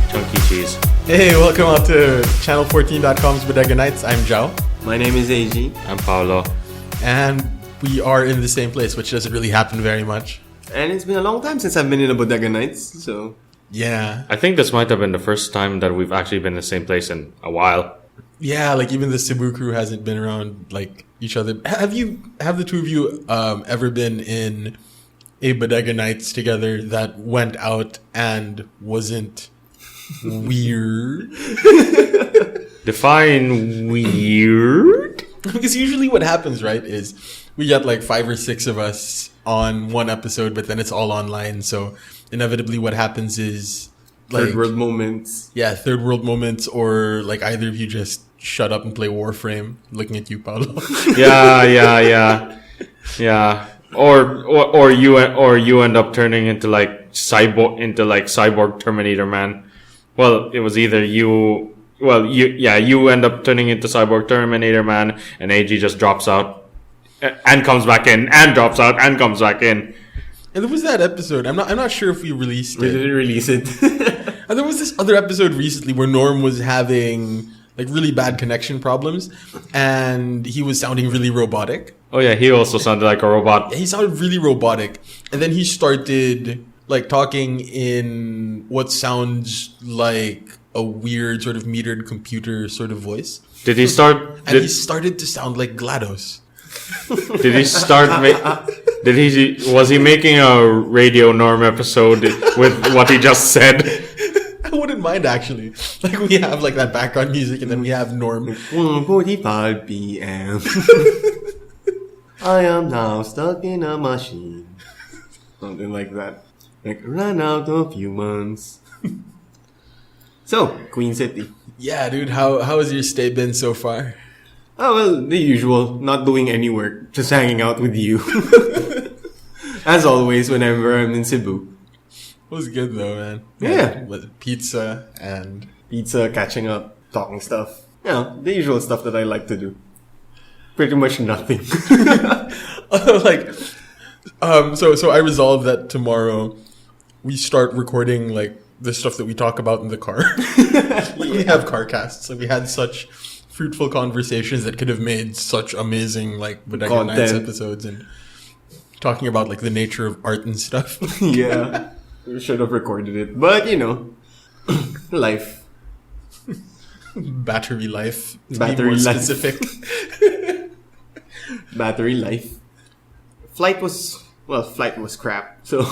Chunky cheese. Hey, welcome out to channel14.com's bodeganights. I'm Joao. My name is AG. I'm Paulo. And we are in the same place, which doesn't really happen very much. And it's been a long time since I've been in a Bodega Nights, so... Yeah. I think this might have been the first time that we've actually been in the same place in a while. Yeah, like even the Cebu crew hasn't been around like each other. Have the two of you ever been in a Bodega Nights together that went out and wasn't weird? Define weird? Because usually what happens, right, is we get like 5 or 6 of us on one episode, but then it's all online. So inevitably what happens is like Third world moments. Yeah, third world moments, or like either of you just shut up and play Warframe. Looking at you, Paulo. Yeah. Or you end up turning into like cyborg Terminator Man. Well, it was either you. Well, you end up turning into cyborg Terminator Man, and AG just drops out and comes back in, and drops out and comes back in. And there was that episode. I'm not sure if we released it. We didn't release it. And there was this other episode recently where Norm was having like really bad connection problems, and he was sounding really robotic. Oh yeah, he also sounded like a robot. Yeah, he sounded really robotic, and then he started like talking in what sounds like a weird sort of metered computer sort of voice. Did he start? And he started to sound like GLaDOS. Did he start? Was he making a Radio Norm episode with what he just said? I wouldn't mind actually. Like we have like that background music, and then we have Norm. 1:45 p.m. I am now stuck in a machine. Something like that. Like ran out of humans. So, Queen City. Yeah, dude. How has your stay been so far? Oh, well, the usual. Not doing any work. Just hanging out with you. As always, whenever I'm in Cebu. It was good though, man. Yeah. With pizza and... Pizza, catching up, talking stuff. You know, the usual stuff that I like to do. Pretty much nothing. So I resolved that tomorrow we start recording like the stuff that we talk about in the car. We have car casts. Like we had such fruitful conversations that could have made such amazing like Bodega Nights episodes, and talking about like the nature of art and stuff. Yeah. We should have recorded it. But, you know, life. Battery life. To Battery be more life. specific. Battery life. Flight was crap. So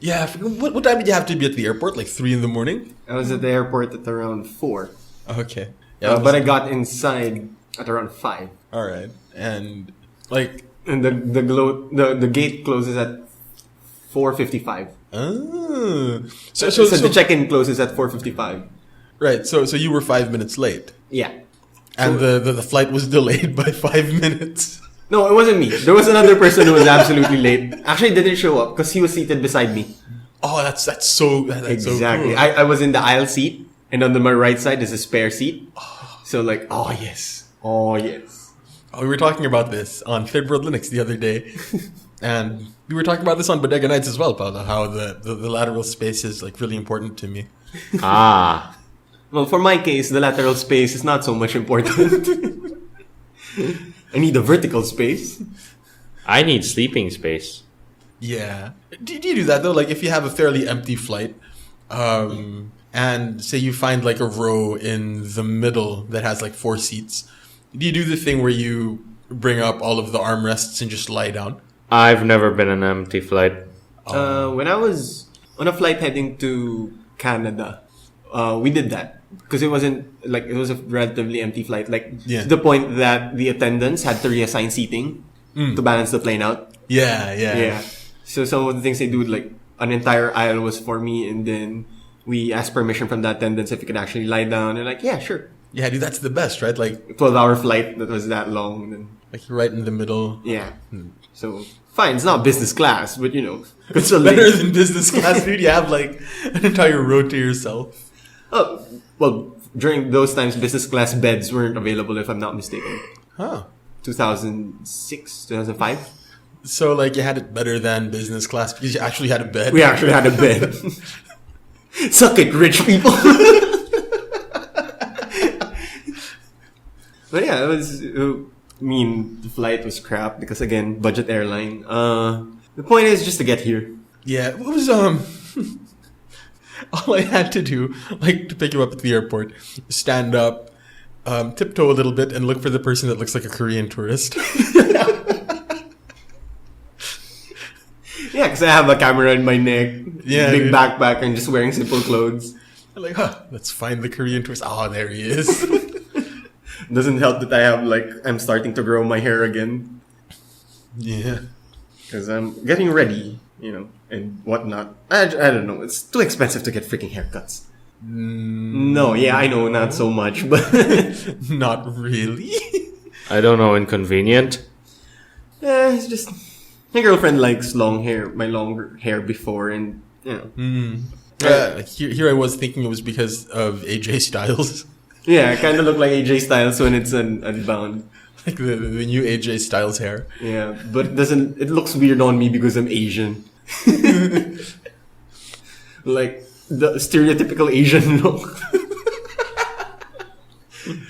Yeah. What time did you have to be at the airport? Like 3 a.m? I was at the airport at around 4. Okay. Yeah. But I got inside at around 5. All right. And like... And the gate closes at 4:55. Oh. So the check-in closes at 4:55. Right. So you were 5 minutes late. Yeah. And the flight was delayed by 5 minutes. No, it wasn't me. There was another person who was absolutely late. Actually, didn't show up because he was seated beside me. Oh, that's so Exactly. So cool. I was in the aisle seat, and on my right side is a spare seat. So like, oh yes. Oh, we were talking about this on Third World Linux the other day, and we were talking about this on Bodega Nights as well, Paulo. How the lateral space is like really important to me. Ah. Well, for my case, the lateral space is not so much important. I need a vertical space. I need sleeping space. Yeah. Do you do that though? Like if you have a fairly empty flight, and say you find like a row in the middle that has like 4 seats, do you do the thing where you bring up all of the armrests and just lie down? I've never been on an empty flight. When I was on a flight heading to Canada, we did that. Because it was a relatively empty flight. Like, to the point that the attendants had to reassign seating to balance the plane out. Yeah. So some of the things they do, like, an entire aisle was for me, and then we asked permission from the attendants if we could actually lie down. And like, yeah, sure. Yeah, dude, that's the best, right? Like 12-hour flight that was that long. And like you're right in the middle. yeah. So, fine, it's not business class, but you know. It's better than business class, dude. You have like an entire row to yourself. Oh, well, during those times, business class beds weren't available, if I'm not mistaken. Huh. 2006, 2005. So, like, you had it better than business class because you actually had a bed? We actually had a bed. Suck it, rich people. But yeah, it was. The flight was crap because again, budget airline. The point is just to get here. Yeah, it was all I had to do, like to pick you up at the airport, stand up, tiptoe a little bit, and look for the person that looks like a Korean tourist. Yeah, because I have a camera in my neck, big backpack, and just wearing simple clothes. I'm like, let's find the Korean tourist. Oh, there he is. Doesn't help that I have I'm starting to grow my hair again. Yeah. Because I'm getting ready, and whatnot. I don't know. It's too expensive to get freaking haircuts. No, yeah, I know, not so much, but not really. I don't know, inconvenient. It's just my girlfriend likes long hair, my longer hair before, and Here I was thinking it was because of AJ Styles. Yeah, I kind of look like AJ Styles when it's unbound. Like the new AJ Styles hair. Yeah, but it looks weird on me because I'm Asian. Like the stereotypical Asian look.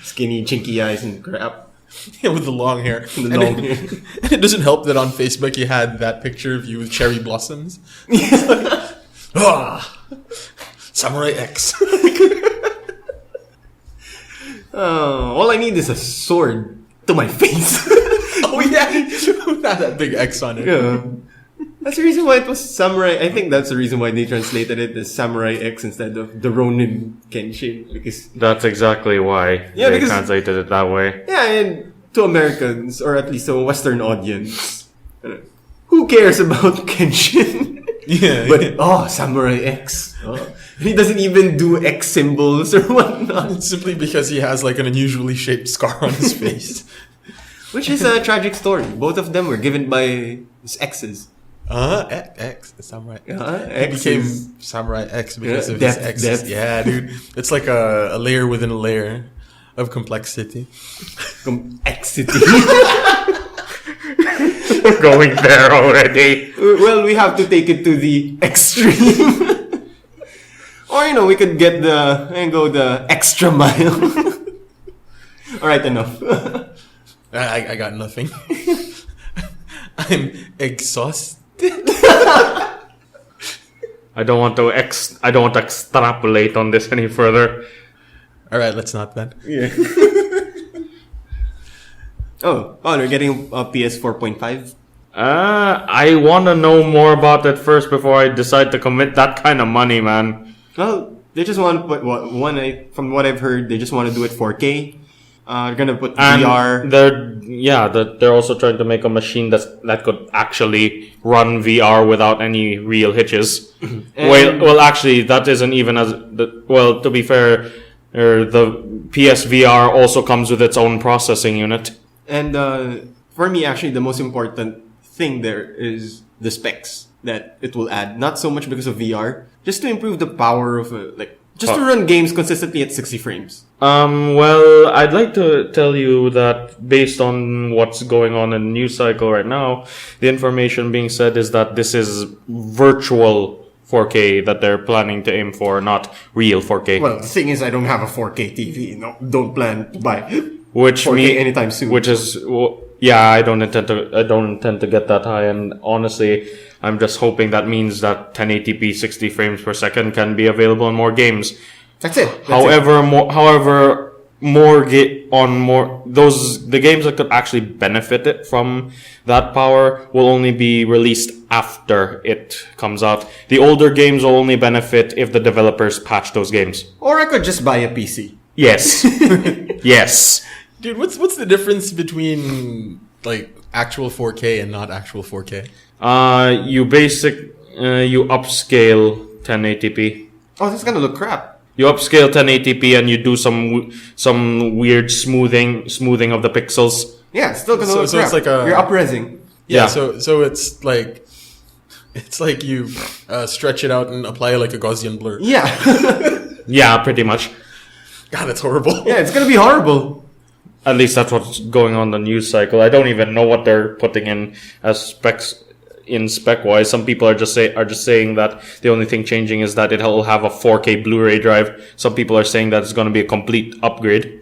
Skinny, chinky eyes and crap. Yeah, with the long hair. And the long hair. And it doesn't help that on Facebook you had that picture of you with cherry blossoms. Samurai X. All I need is a sword to my face. Oh yeah, not that big X on it. Yeah. That's the reason why it was Samurai. I think that's the reason why they translated it as Samurai X instead of the Ronin Kenshin. Because that's exactly why they translated it that way. Yeah, and to Americans, or at least to a Western audience, who cares about Kenshin? Yeah. But, Samurai X. He doesn't even do X symbols or whatnot. Simply because he has an unusually shaped scar on his face. Which is a tragic story. Both of them were given by his exes. X, the Samurai. He became Samurai X because of his exes. Death. Yeah, dude. It's like a layer within a layer of complexity. Complexity. We're going there already. Well, we have to take it to the extreme. Or, we could get the extra mile. Alright, enough. I got nothing. I'm exhausted. I don't want to extrapolate on this any further. Alright, let's not then. Yeah. We're getting a PS 4.5. I want to know more about it first before I decide to commit that kind of money, man. Well, they just want to put from what I've heard, they just want to do it 4K. They're gonna put VR. They're also trying to make a machine that could actually run VR without any real hitches. Well, actually, that isn't even to be fair, the PSVR also comes with its own processing unit. And for me, actually, the most important thing there is the specs that it will add. Not so much because of VR, just to improve the power of just to run games consistently at 60 frames. Well, I'd like to tell you that based on what's going on in the news cycle right now, the information being said is that this is virtual 4K that they're planning to aim for, not real 4K. Well, the thing is, I don't have a 4K TV. No, don't plan to buy 4K anytime soon. Which is, I don't intend to get that high, and honestly, I'm just hoping that means that 1080p 60 frames per second can be available in more games. That's it. The games that could actually benefit it from that power will only be released after it comes out. The older games will only benefit if the developers patch those games. Or I could just buy a PC. Yes. Yes. Dude, what's the difference between actual 4K and not actual 4K? You upscale 1080p. Oh, that's gonna look crap. You upscale 1080p and you do some weird smoothing of the pixels. Yeah, it's still gonna look crap. It's you're up-resing. Yeah. So it's like you stretch it out and apply a Gaussian blur. Yeah. Yeah, pretty much. God, that's horrible. Yeah, it's gonna be horrible. At least that's what's going on in the news cycle. I don't even know what they're putting in as specs in spec wise. Some people are just saying that the only thing changing is that it'll have a 4K Blu-ray drive. Some people are saying that it's going to be a complete upgrade.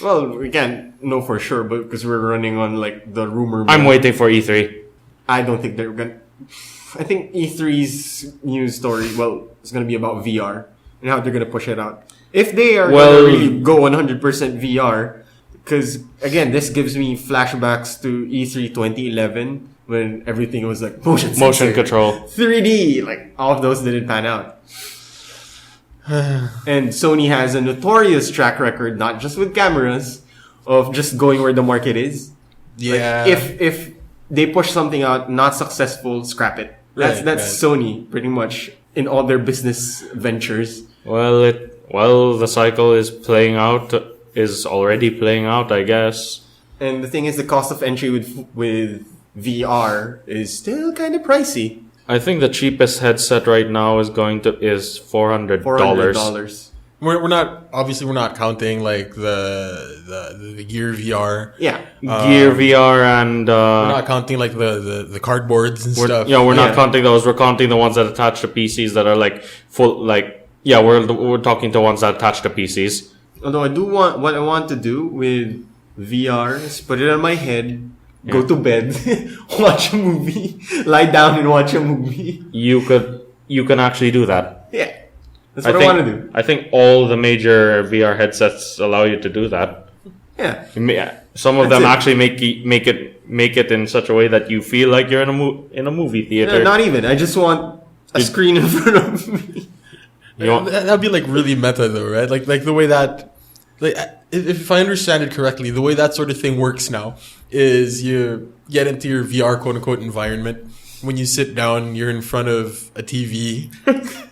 Well, we can't know for sure, but because we're running on like the rumor mill. I'm waiting for E3. I don't think they're gonna. I think E3's news story, well, it's gonna be about VR and how they're gonna push it out. If they are gonna really go 100% VR, because again, this gives me flashbacks to E3 2011 when everything was like motion control, 3D. Like all of those didn't pan out. And Sony has a notorious track record, not just with cameras, of just going where the market is. Yeah. Like, if they push something out not successful, scrap it. That's Sony pretty much in all their business ventures. Well, the cycle is already playing out, I guess. And the thing is, the cost of entry with VR is still kind of pricey. I think the cheapest headset right now is $400. We're not counting like the Gear VR. Yeah, Gear VR and we're not counting like the cardboards and stuff. Yeah, we're not counting those. We're counting the ones that attach to PCs that are like full. Like we're talking to ones that attach to PCs. Although what I want to do with VR is put it on my head. Go to bed, watch a movie, lie down and watch a movie. You can actually do that. Yeah. That's what I want to do. I think all the major VR headsets allow you to do that. Yeah. Some of them actually make it in such a way that you feel like you're in a movie theater. No, not even. I just want a screen in front of me. That'd be like really meta though, right? Like the way that, like, if I understand it correctly, the way that sort of thing works now is you get into your VR quote unquote environment. When you sit down, you're in front of a TV.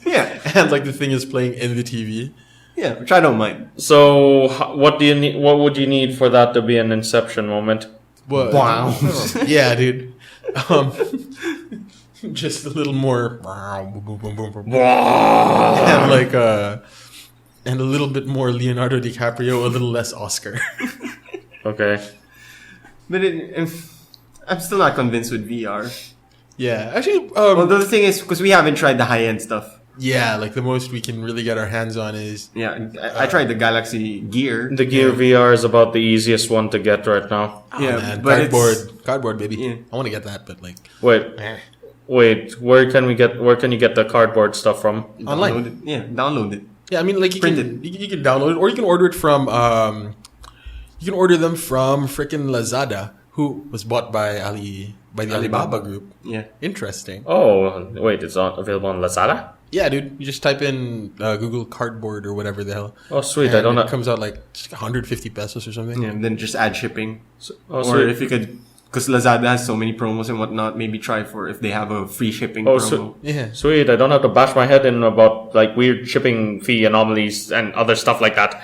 Yeah. And like the thing is playing in the TV. Yeah, which I don't mind. So what do you need? What would you need for that to be an Inception moment? What? Wow. Yeah, dude. Just a little more. And like and a little bit more Leonardo DiCaprio, a little less Oscar. Okay. But I'm still not convinced with VR. Yeah, actually. Well, the thing is, because we haven't tried the high-end stuff. Yeah, like the most we can really get our hands on is. Yeah, I tried the Galaxy Gear. The Gear VR is about the easiest one to get right now. Oh, Yeah, man. but cardboard, baby. Yeah. I want to get that, but like. Wait. Where can you get the cardboard stuff from? Online. Download it. Yeah, I mean, like you Print can download it, or you can order it from. You can order them from frickin' Lazada, who was bought by the Alibaba Group. Yeah. Interesting. Oh, wait, it's not available on Lazada? Yeah, dude. You just type in Google Cardboard or whatever the hell. Oh, sweet. And I don't know. It comes out like 150 pesos or something. Yeah, and then just add shipping. Or sweet. if you could, because Lazada has so many promos and whatnot, maybe try for if they have a free shipping Oh, promo. Yeah. Sweet. I don't have to bash my head in about like weird shipping fee anomalies and other stuff like that.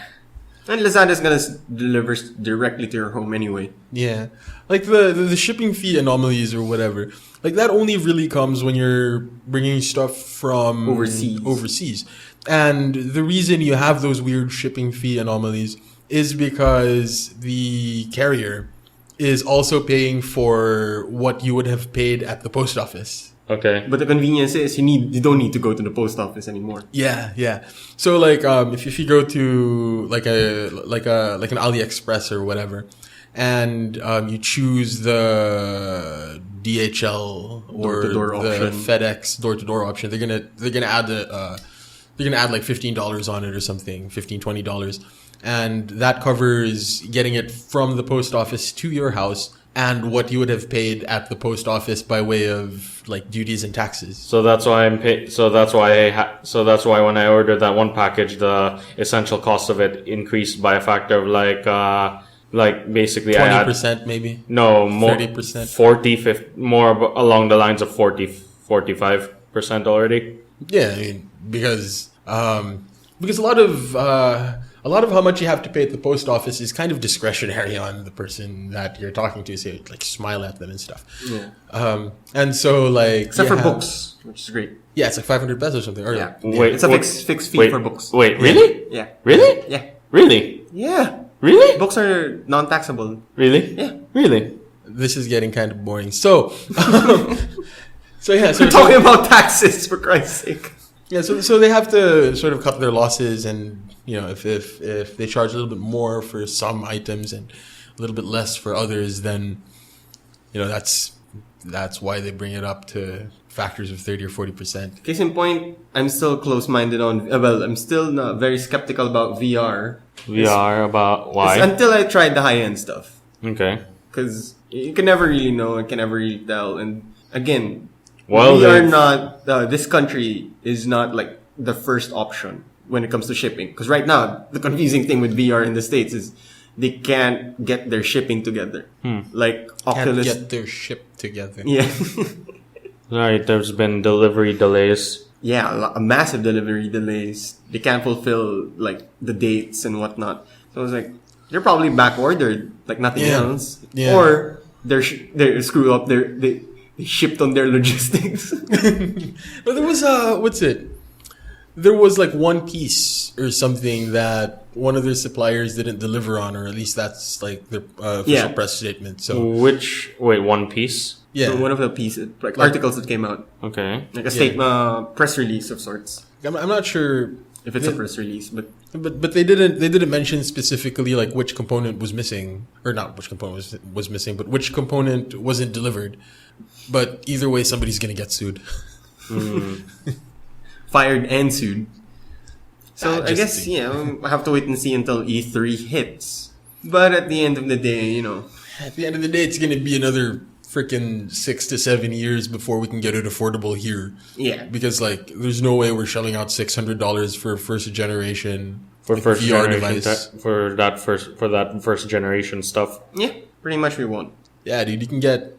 And Lazada's gonna deliver directly to your home anyway. Yeah. Like the shipping fee anomalies or whatever. Like that only really comes when you're bringing stuff from overseas. And the reason you have those weird shipping fee anomalies is because the carrier is also paying for what you would have paid at the post office. Okay. But the convenience is you don't need to go to the post office anymore. Yeah. So like if you go to like an AliExpress or whatever, and you choose the DHL or door-to-door the option. FedEx door-to-door option, they're gonna add like $15 on it or something, $20, and that covers getting it from the post office to your house and what you would have paid at the post office by way of like duties and taxes. So that's why that's why when I ordered that one package, the essential cost of it increased by a factor of like basically 20% maybe. No, more 30%. 40, 50, more along the lines of 45% already. Yeah, I mean because a lot of how much you have to pay at the post office is kind of discretionary on the person that you're talking to. So like smile at them and stuff. Yeah. And so like Except for books, which is great. Yeah, it's like 500 pesos or something. Or, Yeah. Wait, It's a fixed fee for books. Wait, really? Yeah. Really? Yeah. Really? Yeah. Really? Books are non-taxable. Really? Yeah. Really? this is getting kind of boring. So, so we're talking about taxes, for Christ's sake. Yeah, so they have to sort of cut their losses, and if they charge a little bit more for some items and a little bit less for others, then that's why they bring it up to factors of 30 or 40%. Case in point, I'm still close-minded on. I'm still not very skeptical about VR. VR about why? Until I tried the high-end stuff. Okay. Because you can never really know, and can never really tell. And again, well, we are not. This country is not like the first option when it comes to shipping. Because right now, the confusing thing with VR in the States is they can't get their shipping together. Like Oculus can't get their ship together. Yeah. Right, there's been delivery delays. Yeah, a massive delivery delays. They can't fulfill like the dates and whatnot. So I was like, they're probably back ordered like nothing else, or they're screw up. They shipped on their logistics. But there was what's it? There was like one piece or something that one of their suppliers didn't deliver on, or at least that's like their official press statement. So one piece? Yeah, so one of the pieces, like articles that came out. Okay, like a statement, press release of sorts. I'm not sure if it's a press release, but they didn't mention specifically like which component was missing, or not which component was missing, but which component wasn't delivered. But either way, somebody's gonna get sued. Fired and sued. So I guess I have to wait and see until E3 hits. But at the end of the day, at the end of the day, it's gonna be another freaking 6 to 7 years before we can get it affordable here. Yeah. Because there's no way we're shelling out $600 for first generation first VR generation device for that first generation stuff. Yeah, pretty much we won't. Yeah, dude, you can get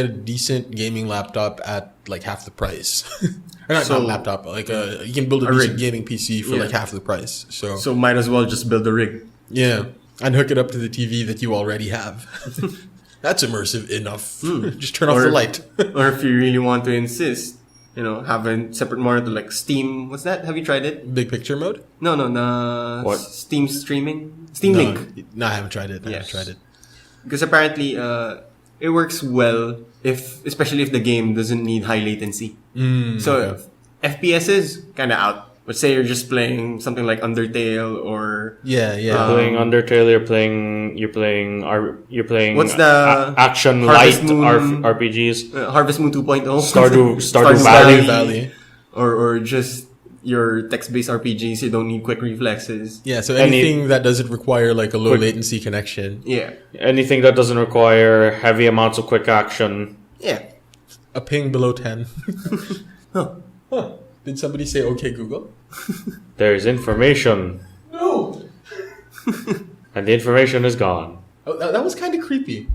a decent gaming laptop at like half the price. Or not laptop, but you can build a decent gaming PC for like half the price. So might as well just build a rig. Yeah, and hook it up to the TV that you already have. That's immersive enough. Just turn off the light. Or if you really want to insist, have a separate monitor like Steam. What's that? Have you tried it? Big picture mode? No. What? Steam streaming? Steam Link. No, I haven't tried it. I haven't tried it. Because apparently, it works well especially if the game doesn't need high latency. So FPS is kind of out. But say you're just playing something like Undertale or playing Undertale, you're playing what's the action Harvest light Moon, RPGs, Harvest Moon 2.0, Stardew Valley, or just your text-based RPGs. You don't need quick reflexes. Yeah, so anything that doesn't require like a low latency connection. Yeah, anything that doesn't require heavy amounts of quick action. Yeah, a ping below 10. Huh. Did somebody say okay Google? There's information. No. And the information is gone. Oh, that was kind of creepy.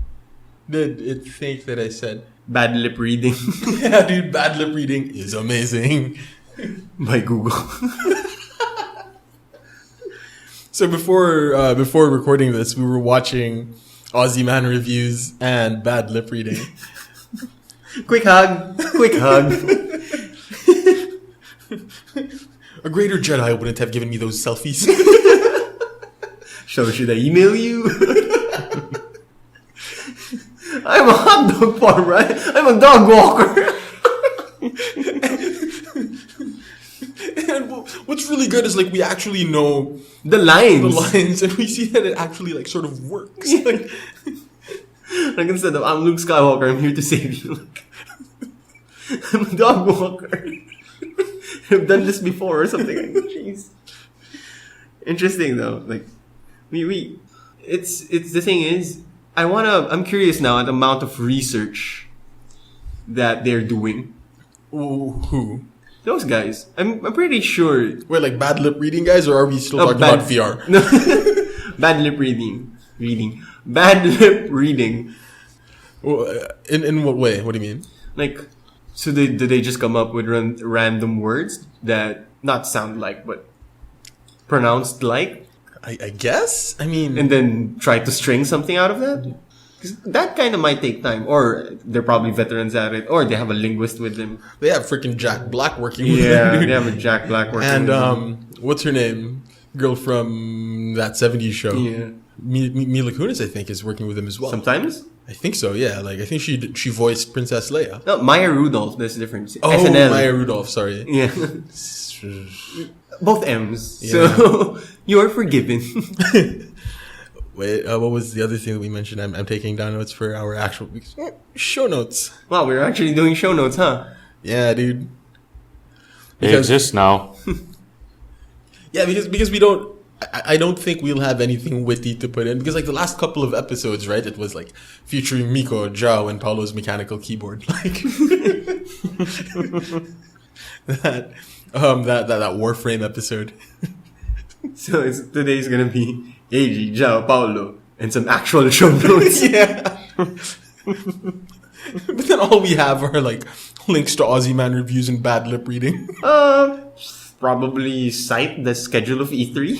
Did it think that I said bad lip reading? Yeah, dude, bad lip reading is amazing. By Google. So before recording this, we were watching Aussie Man reviews and bad lip reading. Quick hug. A greater Jedi wouldn't have given me those selfies. So should I email you? I'm a hot dog farmer, right? I'm a dog walker. And what's really good is we actually know the lines, and we see that it actually sort of works. Like instead of I'm Luke Skywalker, I'm here to save you. I'm a dog walker. I've done this before or something. Jeez. Interesting though. It's the thing is, I'm curious now at the amount of research that they're doing. Who? Those guys. I'm pretty sure. Wait, bad lip reading guys, or are we still talking about VR? No. Bad lip reading. Bad lip reading. In what way? What do you mean? So did they just come up with random words that not sound like, but pronounced like? I guess. I mean, and then try to string something out of that. Because that kind of might take time, or they're probably veterans at it, or they have a linguist with them. They have freaking Jack Black working with them. Yeah, they have a Jack Black working. And what's her name? Girl from that '70s show. Yeah, Mila Kunis, I think, is working with them as well. Sometimes. I think so. Yeah, like I think she voiced Princess Leia. No, Maya Rudolph. There's a difference. Oh, SNL. Maya Rudolph. Sorry. Yeah. Both M's. Yeah. So you are forgiven. Wait, what was the other thing that we mentioned? I'm taking down notes for our actual show notes. Wow, we're actually doing show notes, huh? Yeah, dude. They exist now. Yeah, because we don't. I don't think we'll have anything witty to put in because like the last couple of episodes, right? It was like featuring Miko, Joao, and Paulo's mechanical keyboard, like that Warframe episode. So today's gonna be AG, Joao, Paulo, and some actual show notes. Yeah. But then all we have are like links to Aussie Man reviews and bad lip reading. Probably cite the schedule of E3.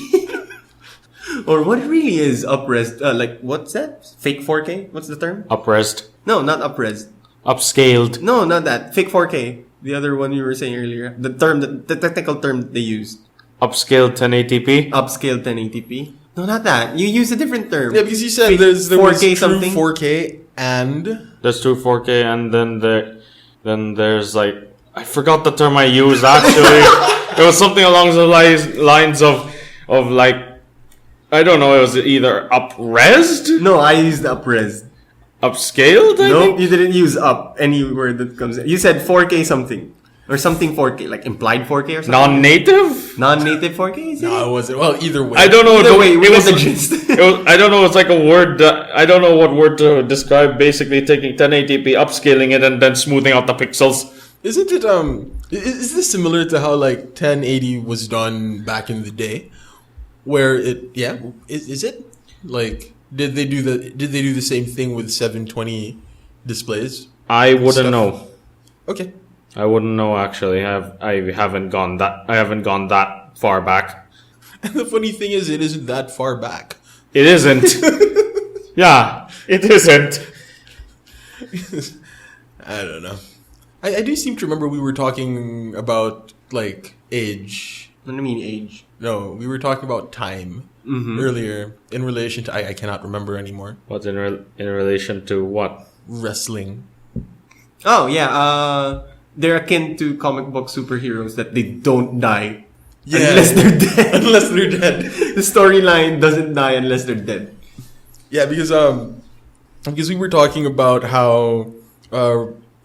Or what it really is upres. Like, what's that? Fake 4K? What's the term? Upresed. No, not upres. Upscaled. No, not that. Fake 4K. The other one you were saying earlier. The technical term that they used. Upscaled 1080p. Upscale 1080p. No, not that. You used a different term. Yeah, because you said there was 4K something. 4K and There's true 4K, and then there's like I forgot the term I used actually. It was something along the lines of like I don't know. It was either upresed. No, I used upres. Upscaled. No, you didn't use up any word that comes. You said 4K something. Or something 4K, like implied 4K or something? Non-native? Non-native 4K, is it? no, it wasn't. Well, either way. I don't know. Either way, it was the gist. I don't know. It's like a word. I don't know what word to describe. Basically, taking 1080p, upscaling it, and then smoothing out the pixels. Isn't it? Is this similar to how like 1080 was done back in the day, where it? Yeah, is it? Like, did they do the same thing with 720 displays? I wouldn't know. Okay. I wouldn't know actually. I haven't gone that far back. And the funny thing is, it isn't that far back. It isn't. Yeah, it isn't. I don't know. I do seem to remember we were talking about like age. What do you mean age? No, we were talking about time earlier in relation to I cannot remember anymore. What's in relation to what? Wrestling. Oh yeah, they're akin to comic book superheroes that they don't die unless they're dead. Unless they're dead. The storyline doesn't die unless they're dead. Yeah, because we were talking about how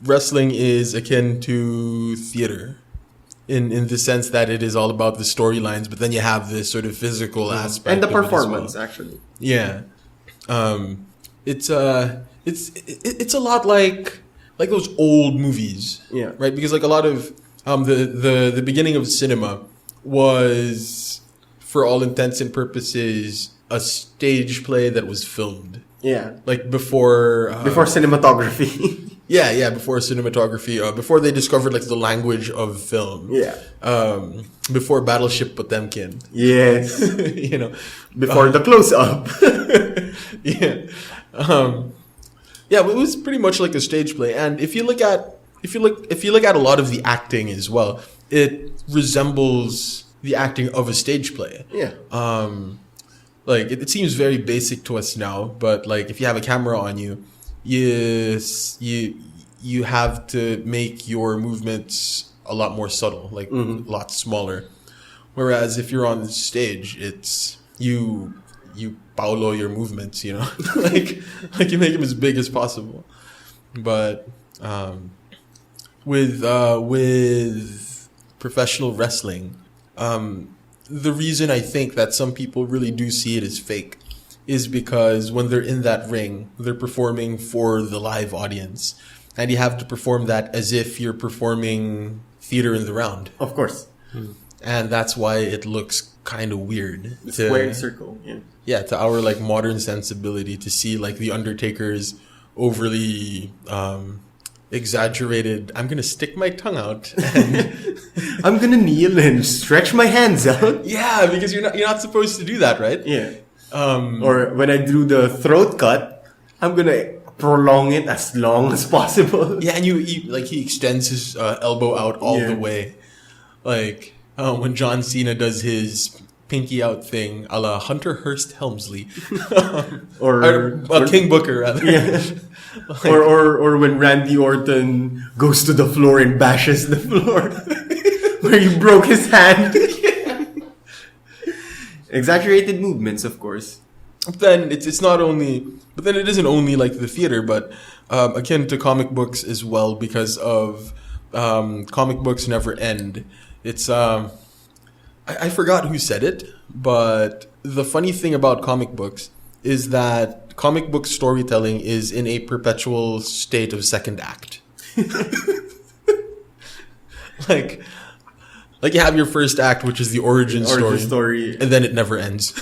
wrestling is akin to theater in the sense that it is all about the storylines, but then you have this sort of physical aspect and the of it as performance well. actually. Yeah, it's a lot like those old movies. Yeah. Right? Because like a lot of the beginning of cinema was, for all intents and purposes, a stage play that was filmed. Yeah. Like before cinematography. Yeah, before cinematography, before they discovered like the language of film. Yeah. Before Battleship Potemkin. Yes. You know, before the close up. Yeah. Yeah, it was pretty much like a stage play, and if you look at a lot of the acting as well, it resembles the acting of a stage play. Yeah. Like it seems very basic to us now, but like if you have a camera on you, you have to make your movements a lot more subtle, like a lot smaller. Whereas if you're on the stage, it's you Paulo your movements, you know, like you make them as big as possible. But with professional wrestling, the reason I think that some people really do see it as fake is because when they're in that ring, they're performing for the live audience, and you have to perform that as if you're performing theater in the round. Of course. And that's why it looks kind of weird. The squared circle. Yeah. Yeah, to our like modern sensibility, to see like the Undertaker's overly exaggerated. I'm gonna stick my tongue out. And I'm gonna kneel and stretch my hands out. Yeah, because you're not supposed to do that, right? Yeah. Or when I do the throat cut, I'm gonna prolong it as long as possible. Yeah, and you like he extends his elbow out all the way, like when John Cena does his pinky out thing a la Hunter Hearst Helmsley. or King Booker, rather. Yeah. Or when Randy Orton goes to the floor and bashes the floor where he broke his hand. Exaggerated movements, of course. But then it's not only, but then it isn't only like the theater, but akin to comic books as well, because of comic books never end. It's I forgot who said it, but the funny thing about comic books is that comic book storytelling is in a perpetual state of second act. like you have your first act, which is the origin story, and then it never ends.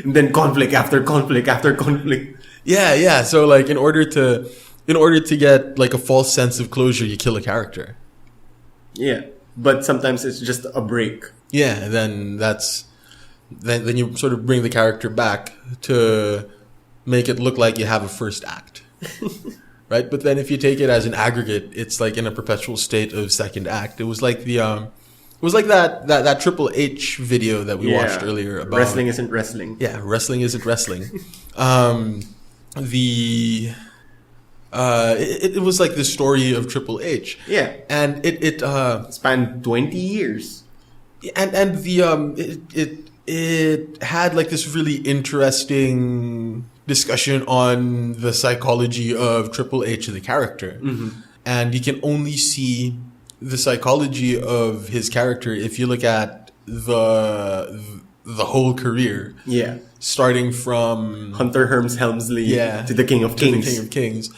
And then conflict after conflict after conflict. Yeah. So like in order to get like a false sense of closure, you kill a character. Yeah. But sometimes it's just a break. Yeah, then you sort of bring the character back to make it look like you have a first act. Right? But then if you take it as an aggregate, it's like in a perpetual state of second act. It was like that Triple H video that we watched earlier about wrestling isn't wrestling. Yeah, wrestling isn't wrestling. It was like the story of Triple H. Yeah. And it spanned 20 years. And it had like this really interesting discussion on the psychology of Triple H, the character. Mm-hmm. And you can only see the psychology of his character if you look at the whole career. Yeah. Starting from Hunter Hearst Helmsley to the King of Kings.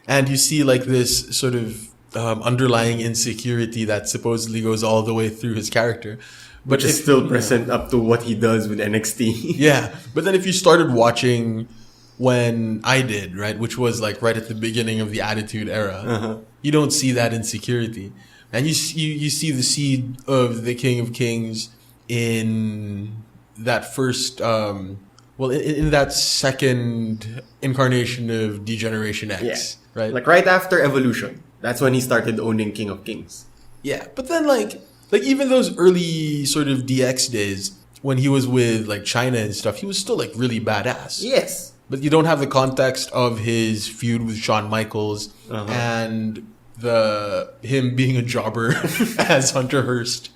And you see like this sort of underlying insecurity that supposedly goes all the way through his character. But it's still present up to what he does with NXT. Yeah. But then if you started watching when I did, right, which was like right at the beginning of the Attitude Era, you don't see that insecurity. And you see the seed of the King of Kings in that first... in that second incarnation of Degeneration X, right? Like right after Evolution. That's when he started owning King of Kings. Yeah, but then like even those early sort of DX days when he was with like China and stuff, he was still like really badass. Yes. But you don't have the context of his feud with Shawn Michaels and him being a jobber as Hunter Hearst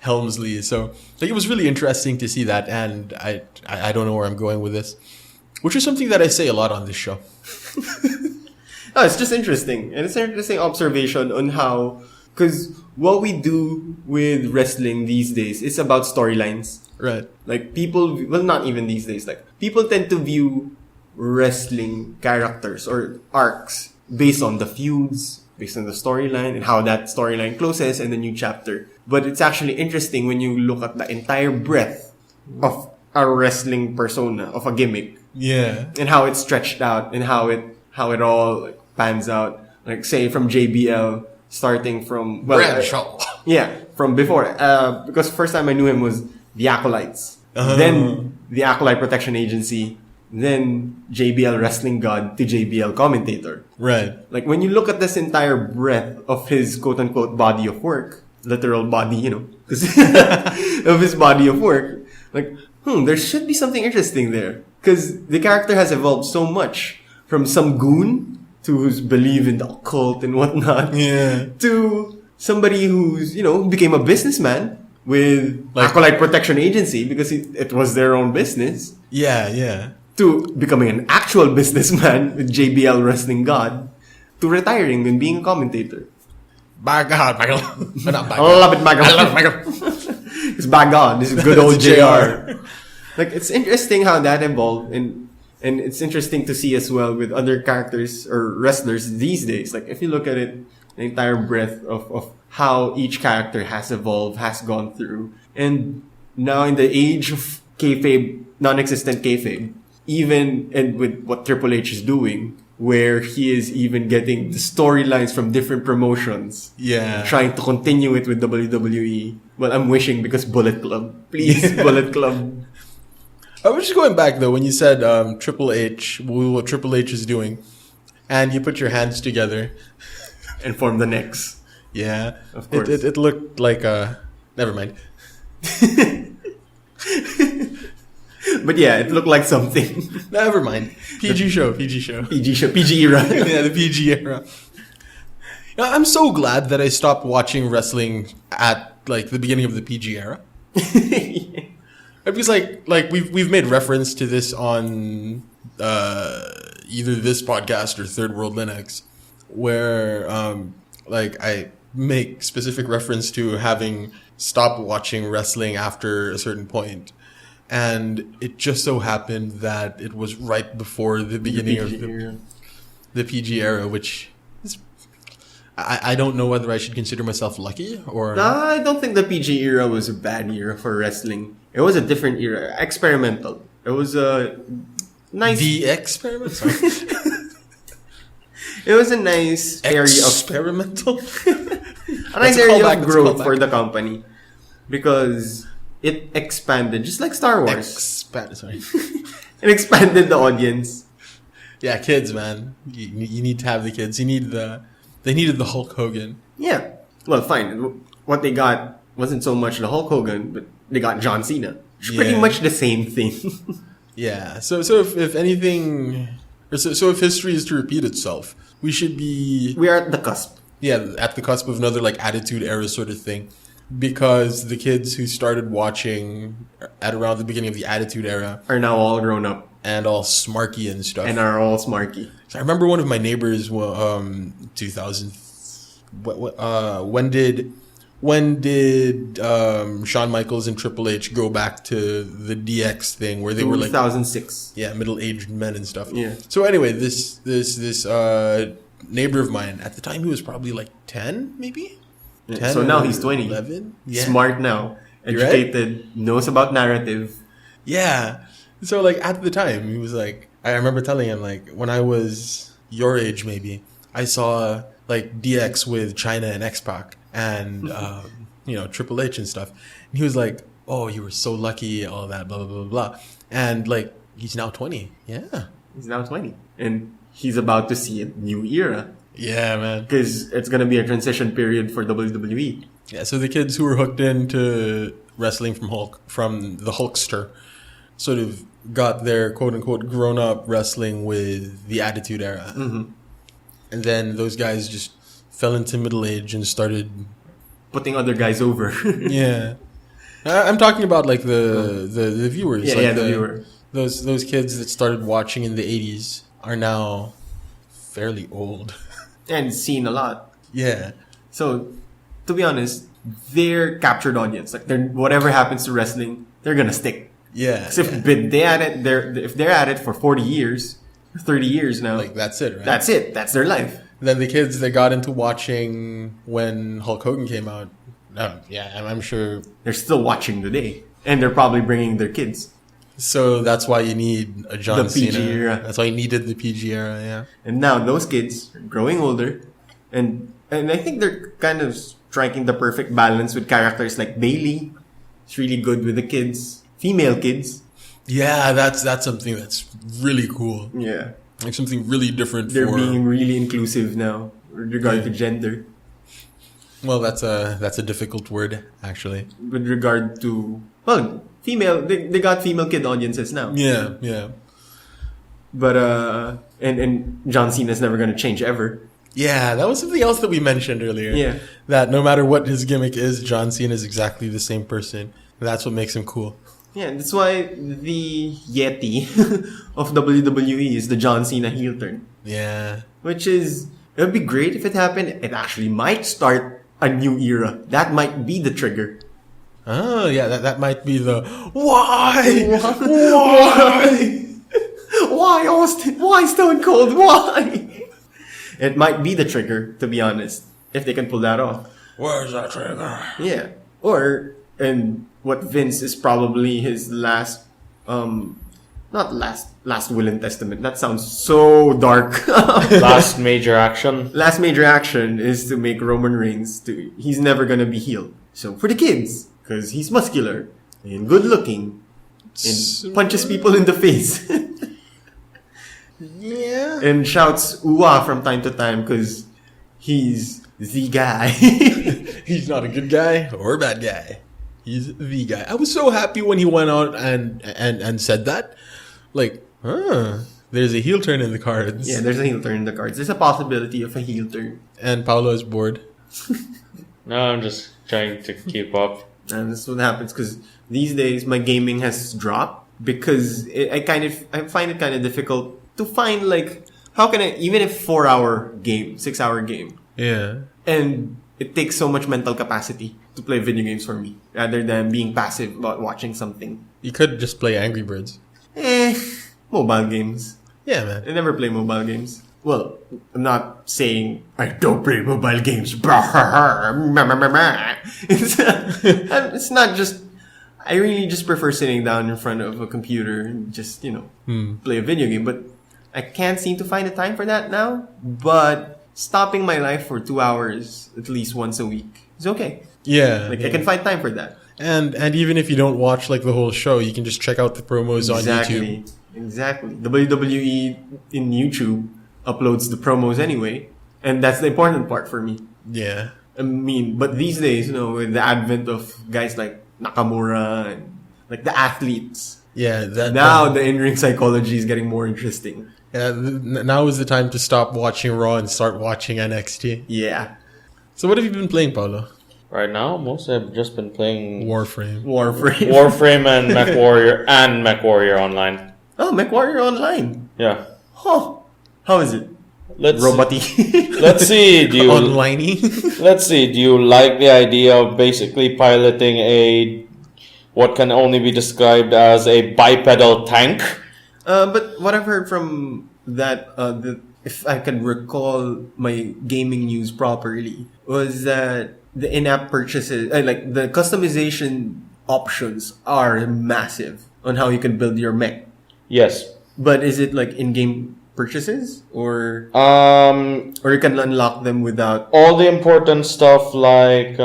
Helmsley. So like, it was really interesting to see that, and I don't know where I'm going with this, which is something that I say a lot on this show. Oh, it's just interesting. And it's an interesting observation on how, because what we do with wrestling these days is about storylines. Right. Like people, well, not even these days, like people tend to view wrestling characters or arcs based on the feuds, based on the storyline and how that storyline closes and the new chapter. But it's actually interesting when you look at the entire breadth of a wrestling persona, of a gimmick. Yeah. And how it's stretched out and how it all like, pans out. Like say from JBL, starting from Bradshaw. From before. Because first time I knew him was the Acolytes. Then the Acolyte Protection Agency. Then JBL Wrestling God to JBL commentator. Right. Like when you look at this entire breadth of his quote unquote body of work, literal body, you know, of his body of work, like, there should be something interesting there. Because the character has evolved so much from some goon to who's believe in the occult and whatnot, to somebody who's, became a businessman with Acolyte Protection Agency because it was their own business. Yeah. To becoming an actual businessman with JBL Wrestling God, to retiring and being a commentator. By God, Michael. I love it, Michael. I love Michael. It's by God. This is good old JR. Like, it's interesting how that evolved, and it's interesting to see as well with other characters or wrestlers these days. Like, if you look at it, the entire breadth of how each character has evolved, has gone through. And now in the age of kayfabe, non-existent kayfabe, even and with what Triple H is doing, where he is even getting the storylines from different promotions. Yeah. Trying to continue it with WWE. Well, I'm wishing because Bullet Club. Please, Bullet Club. I was just going back though, when you said Triple H, what Triple H is doing, and you put your hands together. And form the necks. Yeah. Of course. It looked like never mind. But yeah, it looked like something. Never mind. PG show. PG era. Yeah, the PG era. You know, I'm so glad that I stopped watching wrestling at like the beginning of the PG era. Yeah. Because like we've made reference to this on either this podcast or Third World Linux, where like I make specific reference to having stopped watching wrestling after a certain point. And it just so happened that it was right before the beginning of the PG era, which is, I don't know whether I should consider myself lucky or... No, I don't think the PG era was a bad era for wrestling. It was a different era. Experimental. It was a nice... The experiment? Sorry. It was a nice area of... Experimental? A nice area of growth for the company. Because it expanded, just like Star Wars. Sorry. It expanded the audience. Yeah, kids, man. You need to have the kids. They needed the Hulk Hogan. Yeah. Well, fine. What they got wasn't so much the Hulk Hogan, but they got John Cena. It's pretty much the same thing. Yeah. So if anything, so if history is to repeat itself, we should be... We are at the cusp. Yeah, at the cusp of another like Attitude Era sort of thing. Because the kids who started watching at around the beginning of the Attitude Era are now all grown up. And all smarky and stuff. And are all smarky. So I remember one of my neighbors, 2000... when did Shawn Michaels and Triple H go back to the DX thing where they were like 2006? Yeah, middle-aged men and stuff. Yeah. So anyway, this neighbor of mine at the time, he was probably like 10, maybe. 10 so now he's 20. 11. Yeah. Smart now, educated, right? Knows about narrative. Yeah. So like at the time, he was like, I remember telling him like when I was your age, maybe I saw like DX with China and X-Pac and Triple H and stuff, and he was like, "Oh, you were so lucky," all that, blah blah blah blah, and like he's now 20. Yeah, he's now 20, and he's about to see a new era. Yeah, man, because it's gonna be a transition period for WWE. Yeah, so the kids who were hooked into wrestling from the Hulkster, sort of got their quote unquote grown up wrestling with the Attitude Era. Mm-hmm. And then those guys just fell into middle age and started putting other guys over. Yeah, I'm talking about like the viewers. Yeah, like the viewer. Those kids that started watching in the 80s are now fairly old and seen a lot. Yeah. So, to be honest, they're captured audience. Like, whatever happens to wrestling, they're gonna stick. Yeah. So if they're at it for 40 years. 30 years now. Like, that's it, right? That's it. That's their life. Then the kids that got into watching when Hulk Hogan came out, I'm sure... They're still watching today. And they're probably bringing their kids. So that's why you need a John Cena. The PG era. That's why you needed the PG era, yeah. And now those kids are growing older. And I think they're kind of striking the perfect balance with characters like Bailey. It's really good with the kids. Female kids. Yeah, that's something that's really cool. Yeah. Like something really different. They're being really inclusive now with regard to gender. Well, that's a difficult word, actually. With regard to... Well, female... They got female kid audiences now. Yeah, yeah. But, and John Cena's never going to change ever. Yeah, that was something else that we mentioned earlier. Yeah. That no matter what his gimmick is, John Cena is exactly the same person. That's what makes him cool. Yeah, that's why the Yeti of WWE is the John Cena heel turn. Yeah. Which is... It would be great if it happened. It actually might start a new era. That might be the trigger. Oh, yeah, that might be the... Why? Why? Why, Austin? Why Stone Cold? Why? It might be the trigger, to be honest. If they can pull that off. Where's that trigger? Yeah. Or... And what Vince is probably his last, not last will and testament. That sounds so dark. Last major action. Last major action is to make Roman Reigns he's never gonna be healed. So for the kids, because he's muscular and good looking and punches people in the face. Yeah. And shouts "ooh-ah" from time to time because he's the guy. He's not a good guy or a bad guy. He's the guy. I was so happy when he went out and said that. Like, there's a heel turn in the cards. Yeah, there's a heel turn in the cards. There's a possibility of a heel turn. And Paulo is bored. No, I'm just trying to keep up. And this is what happens because these days my gaming has dropped because I find it kind of difficult to find like how can I even a 4-hour game, 6-hour game. Yeah. And it takes so much mental capacity to play video games for me rather than being passive about watching something. You could just play Angry Birds. Mobile games. Yeah, man. I never play mobile games. Well, I'm not saying I don't play mobile games. It's not just... I really just prefer sitting down in front of a computer and just, play a video game. But I can't seem to find the time for that now. But stopping my life for 2 hours at least once a week is okay. Yeah. I can find time for that. And even if you don't watch like the whole show, you can just check out the promos on YouTube. Exactly. WWE in YouTube uploads the promos anyway. And that's the important part for me. Yeah. I mean, but these days, with the advent of guys like Nakamura and like the athletes. Yeah. The in-ring psychology is getting more interesting. Yeah. Now is the time to stop watching Raw and start watching NXT. Yeah. So what have you been playing, Paulo? Right now, mostly I've just been playing Warframe and MechWarrior Online. Oh, MechWarrior Online. Yeah. Huh. How is it? Let's see. Let's see. Do you like the idea of basically piloting what can only be described as a bipedal tank? But what I've heard from that, if I can recall my gaming news properly, was that the in-app purchases, like the customization options are massive on how you can build your mech. Yes. But is it like in-game purchases or you can unlock them without all the important stuff like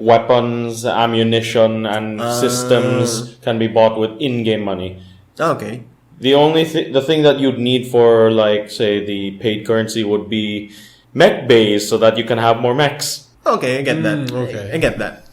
weapons, ammunition, and systems can be bought with in-game money. Okay. The only the thing that you'd need for like say the paid currency would be mech bays so that you can have more mechs. Okay, I get that. Okay. I get that.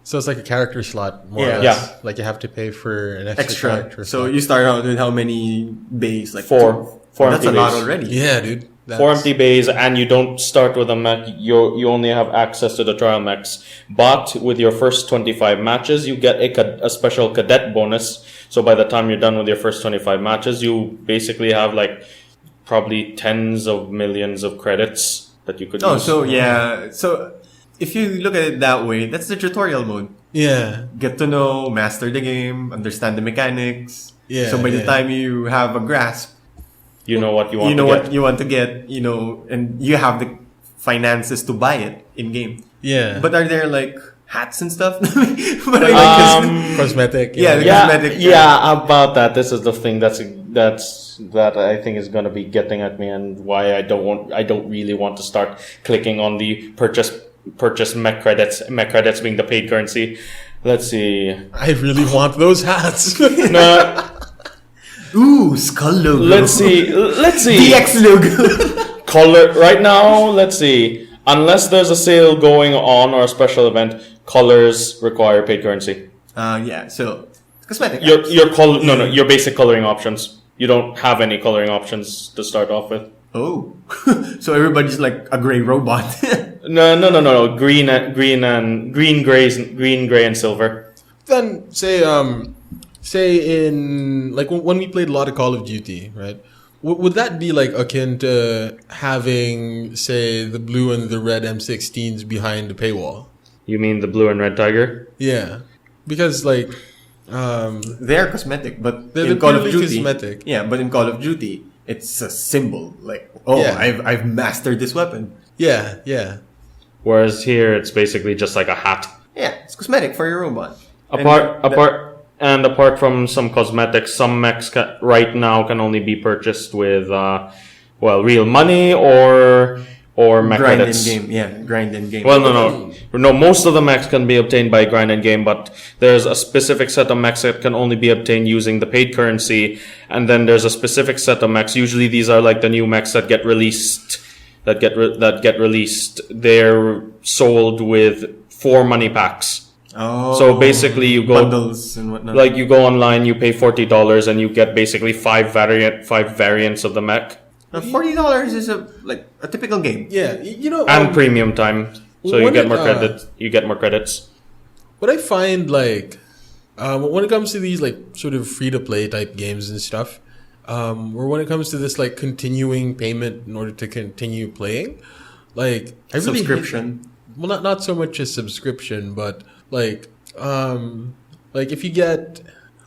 So it's like a character slot, more or less. Yeah. Like you have to pay for an extra character So slot. you start out with how many bays? Like Four That's empty a lot bays. already. Yeah, dude. 4 empty bays, and you don't start with a mech. You only have access to the trial mechs. But with your first 25 matches, you get a special cadet bonus. So by the time you're done with your first 25 matches, you basically have like probably tens of millions of credits that you could use. So yeah. So if you look at it that way, that's the tutorial mode. Yeah. Get to know, master the game, understand the mechanics. Yeah. So by the time you have a grasp, you know what you want what you want to get, and you have the finances to buy it in game. Yeah. But are there like hats and stuff? Cosmetic. Cosmetic. Yeah, about that. This is the thing that I think is going to be getting at me, and why I don't really want to start clicking on the purchase mech credits being the paid currency. Let's see. I really want those hats. No. Ooh, skull logo. Let's see. DX logo. Color right now. Let's see. Unless there's a sale going on or a special event, colors require paid currency. Yeah. So cosmetic. Your basic coloring options. You don't have any coloring options to start off with. Oh, so everybody's like a gray robot. No. Green, gray, and silver. Then say in like when we played a lot of Call of Duty, right? Would that be like akin to having say the blue and the red M16s behind the paywall? You mean the blue and red tiger? Yeah, because like they're cosmetic, but they're in Call of Duty, cosmetic. Yeah, but in Call of Duty, it's a symbol. Like, I've mastered this weapon. Yeah. Whereas here, it's basically just like a hat. Yeah, it's cosmetic for your robot. Apart from some cosmetics, some mechs right now can only be purchased with real money or mech grind credits. in game. Yeah, grind in game. Well, no. Most of the mechs can be obtained by grind in game, but there's a specific set of mechs that can only be obtained using the paid currency, and then there's a specific set of mechs. Usually, these are like the new mechs that get released. They're sold with 4 money packs. Oh, So basically, you go bundles and whatnot. like you go online, you pay $40, and you get basically five variants of the mech Now, $40 is a typical game. Yeah, you know, and premium time, so you when get it, more credits. You get more credits. what I find like when it comes to these like sort of free to play type games and stuff, or when it comes to this like continuing payment in order to continue playing, like I really Subscription. well, not so much a subscription, but like if you get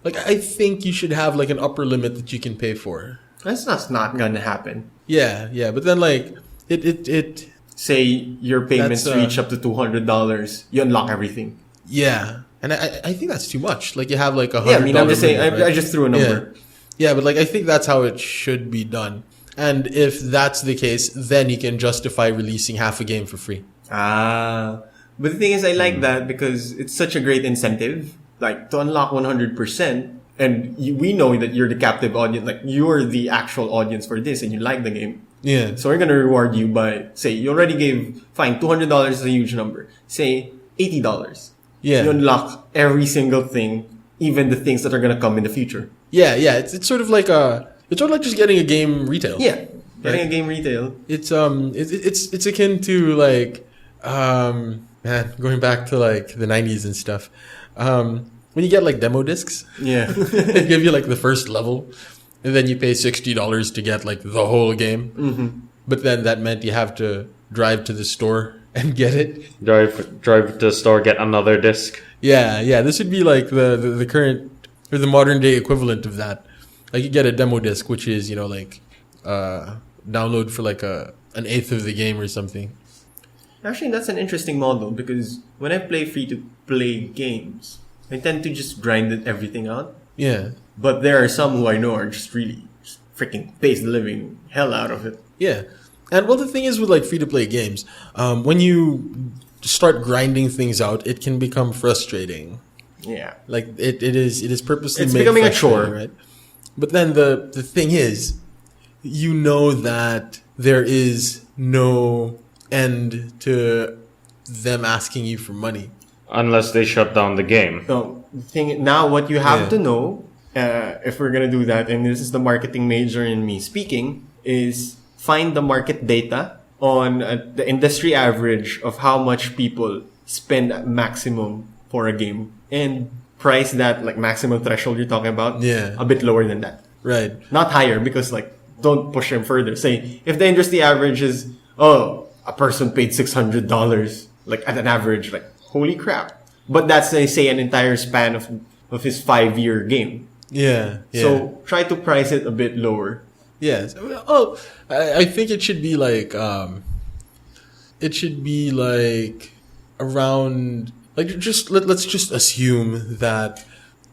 like I think you should have like an upper limit that you can pay for. That's not gonna happen. Yeah, but then like it Say your payments That's, reach up to $200, you unlock everything. yeah, and I think that's too much. Like you have like $100. Yeah, I mean, I'm just saying. limit, I right? just threw a number. Yeah, but like I think that's how it should be done. And if that's the case, then you can justify releasing half a game for free. Ah, but the thing is, I like that because it's such a great incentive, like to unlock 100%. And we know that you're the captive audience, like you're the actual audience for this, and you like the game. Yeah. So we're gonna reward you by, say, you already gave, fine, $200 is a huge number. Say $80. Yeah. You unlock every single thing, even the things that are gonna come in the future. Yeah. It's sort of like just getting a game retail. Yeah, getting Right. a game retail. It's akin to like man, going back to like the 90s and stuff. When you get like demo discs, Yeah. they give you like the first level, and then you pay $60 to get like the whole game. Mm-hmm. But then that meant you have to drive to the store and get it. Drive to the store, get another disc. Yeah. This would be like the current or the modern day equivalent of that. Like you get a demo disc, which is like download for like an eighth of the game or something. Actually, that's an interesting model because when I play free-to-play games, I tend to just grind everything out. Yeah. But there are some who I know are just really freaking pays the living hell out of it. Yeah. And well, the thing is with like free to play games, when you start grinding things out, it can become frustrating. Yeah. Like it is purposely It's made becoming a frustrating, chore. right? But then the thing is, you know that there is no end to them asking you for money. Unless they shut down the game. So the thing now, what you have Yeah. to know, if we're gonna do that, and this is the marketing major in me speaking, is find the market data on the industry average of how much people spend maximum for a game and price that like maximum threshold you're talking about. Yeah. A bit lower than that, Right. not higher, because like don't push them further. Say if the industry average is a person paid $600 like at an average, like holy crap. But that's say an entire span of his 5-year game. Yeah. So try to price it a bit lower. Yes. Oh, I think it should be like around like just let's just assume that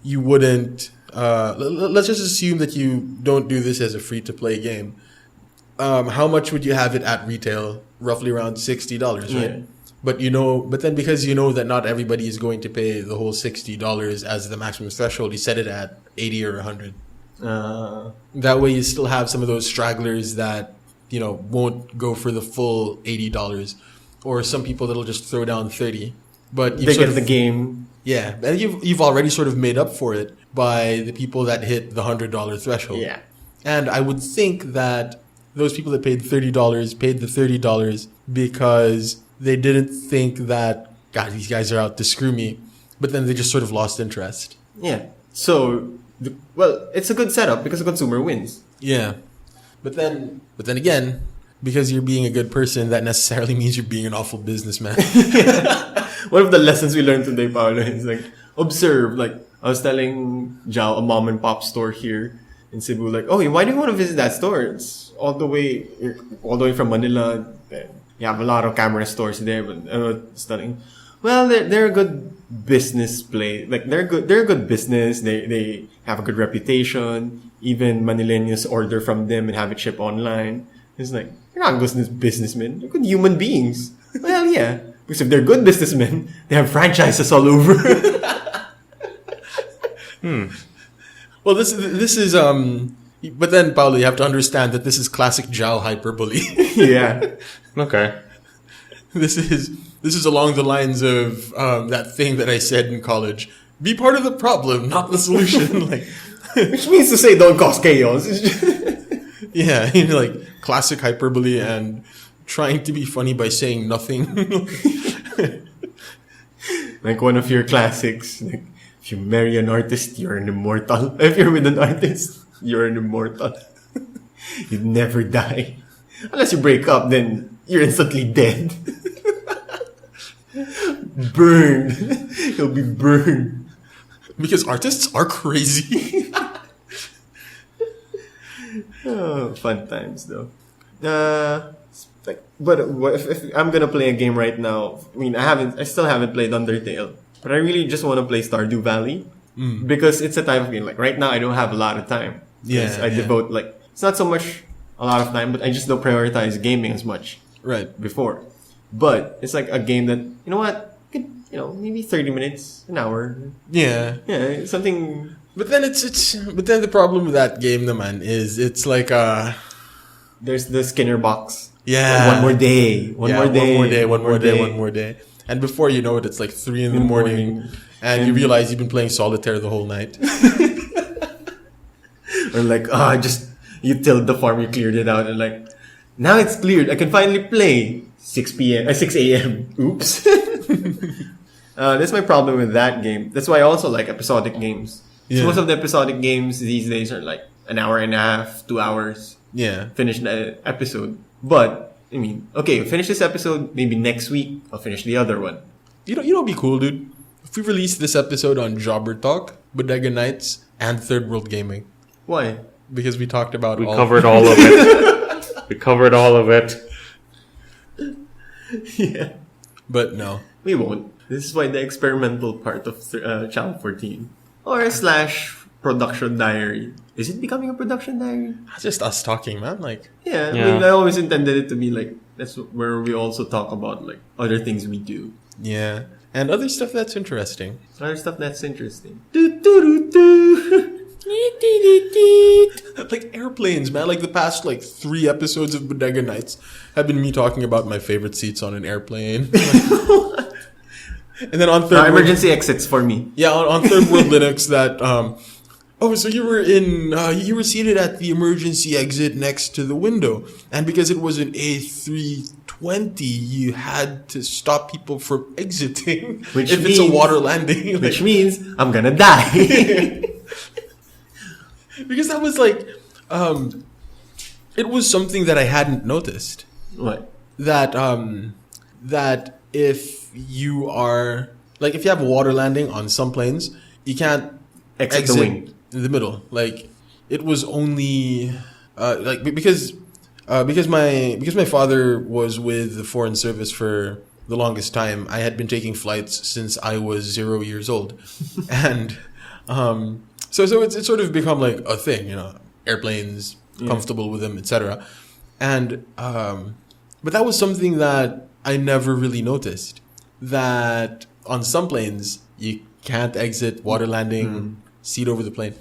you wouldn't let's just assume that you don't do this as a free to play game. How much would you have it at retail? Roughly around $60, right? Yeah. But then because you know that not everybody is going to pay the whole $60 as the maximum threshold, you set it at 80 or 100. That way you still have some of those stragglers that, won't go for the full $80, or some people that'll just throw down 30. But They get the game. Yeah, and you've already sort of made up for it by the people that hit the $100 threshold. Yeah. And I would think that those people that paid $30 paid the $30 because they didn't think that, God, these guys are out to screw me. But then they just sort of lost interest. Yeah. So, it's a good setup because the consumer wins. Yeah. But then again, because you're being a good person, that necessarily means you're being an awful businessman. One of the lessons we learned today, Paulo, is like, observe. Like, I was telling Joao, a mom and pop store here in Cebu, like, oh, why do you want to visit that store? It's all the way from Manila. You have a lot of camera stores there, but studying. Well, they're a good business play. Like they're good. They're a good business. They have a good reputation. Even Manileños order from them and have it shipped online. It's like they're not businessmen. They're good human beings. Well, yeah, because if they're good businessmen, they have franchises all over. Well, this is but then Paulo, you have to understand that this is classic Joao hyperbole. Yeah. Okay. This This is along the lines of that thing that I said in college. Be part of the problem, not the solution. Like, Which means to say don't cause chaos. yeah, like classic hyperbole and trying to be funny by saying nothing. Like one of your classics. Like, if you marry an artist, you're an immortal. If you're with an artist, you're an immortal. You'd never die. Unless you break up, then you're instantly dead. Burned. You'll be burned. Because artists are crazy. Oh, fun times though. But if I'm gonna play a game right now, I mean, I still haven't played Undertale, but I really just want to play Stardew Valley because it's a type of game. Like right now, I don't have a lot of time. Yeah, I devote it's not so much a lot of time, but I just don't prioritize gaming as much. Right. Before, but it's like a game that maybe 30 minutes, an hour. Yeah. Yeah, something. But then but then the problem with that game, man, is it's like there's the Skinner box. Yeah. One more day. One more day. And before you know it, it's like 3 in the morning. And you realize you've been playing solitaire the whole night. Or like, you tilled the farm, you cleared it out, and like, now it's cleared. I can finally play 6 a.m. Oops. That's my problem with that game. That's why I also like episodic games. Yeah. So most of the episodic games these days are like an hour and a half, 2 hours. Yeah. Finish the episode. But, I mean, okay, finish this episode, maybe next week, I'll finish the other one. You know what'd be cool, dude? If we release this episode on Jobber Talk, Bodega Nights, and Third World Gaming. Why? Because we talked about covered all of it. We covered all of it. Yeah. But no. We won't. This is why the experimental part of Channel 14. Or / production diary. Is it becoming a production diary? It's just us talking, man. Like, yeah. I mean, I always intended it to be like, that's where we also talk about like other things we do. Yeah. And other stuff that's interesting. Other stuff that's interesting. Do, do, do, do. Like airplanes, man. Like the past 3 episodes of Bodega Nights have been me talking about my favorite seats on an airplane. And then on Third emergency exits for me. Yeah, on Third World Linux that so you were seated at the emergency exit next to the window, and because it was an A320, you had to stop people from exiting if it's a water landing. Which means I'm gonna die. Because that was it was something that I hadn't noticed. What? That if you are if you have a water landing on some planes, you can't exit the wing in the middle. Like it was only because my father was with the Foreign Service for the longest time. I had been taking flights since I was 0 years old, and so it's sort of become like a thing, airplanes, comfortable with them, etc. And but that was something that I never really noticed, that on some planes you can't exit water landing, seat over the plane.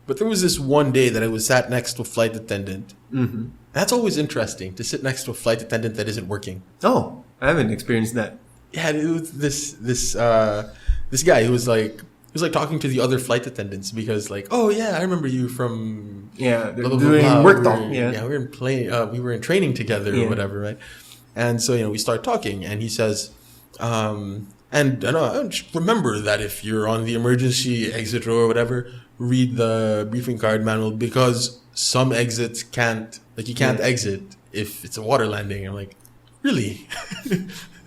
But there was this one day that I was sat next to a flight attendant. Mm-hmm. That's always interesting, to sit next to a flight attendant that isn't working. Oh, I haven't experienced that. Yeah, it was this guy who was talking to the other flight attendants because oh yeah, I remember you from blah, blah, blah, doing blah. Work talk. Yeah, we were in training together or whatever, right? And so we start talking, and he says, and just remember that if you're on the emergency exit or whatever, read the briefing card manual, because some exits can't exit if it's a water landing. I'm like, really?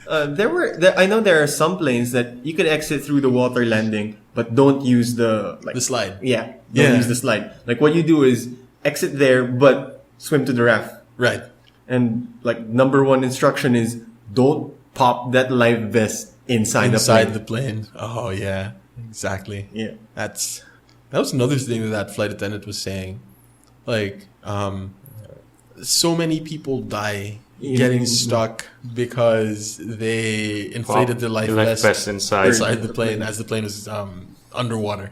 I know there are some planes that you could exit through the water landing, but don't use the slide. Yeah, don't use the slide. Like what you do is exit there, but swim to the raft. Right. And number 1 instruction is don't pop that life vest inside the plane. Oh yeah, exactly. Yeah, that was another thing that flight attendant was saying. So many people die getting stuck because they inflated the life vest inside the plane as the plane was underwater.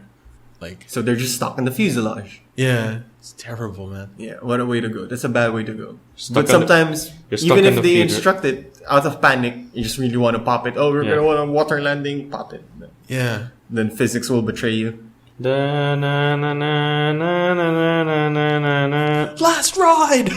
So they're just stuck in the fuselage. Yeah, it's terrible, man. Yeah, what a way to go. That's a bad way to go. But sometimes, even if they instruct it, out of panic, you just really want to pop it. Oh, we're Yeah. gonna want a water landing, pop it. Yeah. Then physics will betray you. Da, na, na, na, na, na, na, na, na, na. Last ride!